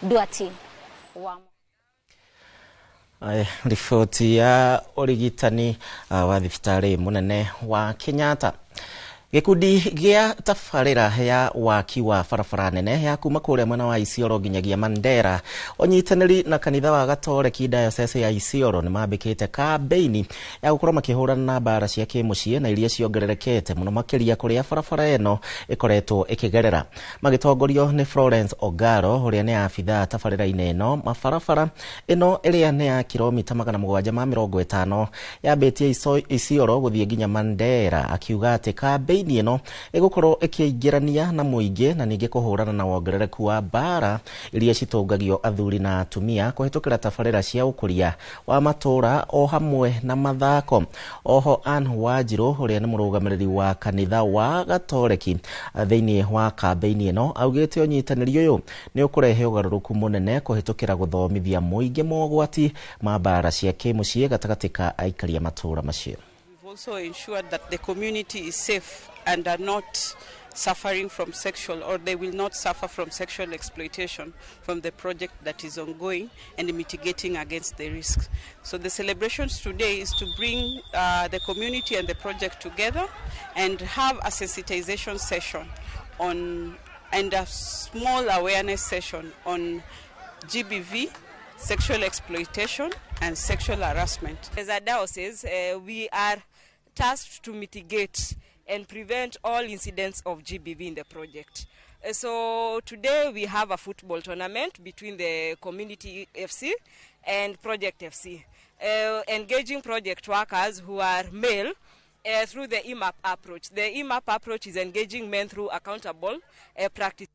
Duati wa riboti ya urigitani wa thibitarĩ munene wa Kenyatta. Gikundi gĩa tabarĩra ya waki wa barabara nene ya kuma kũrĩa mwena wa Isiolo nginyagia Mandera onyitanĩri na kanitha wa Gatoreki diocese ya Isiolo nĩ mambĩkĩte kambeini ya gũkorwo makĩhũrana na mbaara cia kĩmũciĩ na iria ciongererekete mũno makĩria kũrĩa barabara ĩno ĩkoretwo ĩkĩgerera. Magĩtongorio nĩ Florence Ogaro ũrĩa nĩ abithaa tabarĩra-inĩ ĩno. Mabarabara ĩno ĩrĩa nĩ ya kilomita 750 yambĩtie Isiolo gũthiĩ nginya Mandera, akiuga atĩ kambeini ĩno ĩgũkorwo ĩkĩingĩrania na mũingĩ na ningĩ kũhũrana na wongerereku wa mbaara iria citũngagio athuri na atumia kũhĩtũkĩra tabarĩra cia ũkũria wa matũũra o hamwe na mathako. Oho Anne Wanjirũ ũrĩa nĩ mũrũgamĩrĩri wa kanitha wa Gatoreki thĩinĩ wa kambeini ĩno augĩte ũnyitanĩri ũyũ nĩ ũkũrehe ũgarũrũku mũnene kũhĩtũkĩra gũthomithia mũingĩ mogwati ma mbaara cia kĩmũciĩ gatagatĩ ka aikari a matũũra macio. Also ensured that the community is safe and are not suffering from sexual, or they will not suffer from sexual exploitation from the project that is ongoing, and mitigating against the risks. So the celebrations today is to bring the community and the project together and have a sensitization session on and a small awareness session on GBV, sexual exploitation and sexual harassment. As a diocese, we are tasked to mitigate and prevent all incidents of GBV in the project. So today we have a football tournament between the community FC and project FC, engaging project workers who are male through the EMAP approach. The EMAP approach is engaging men through accountable practice.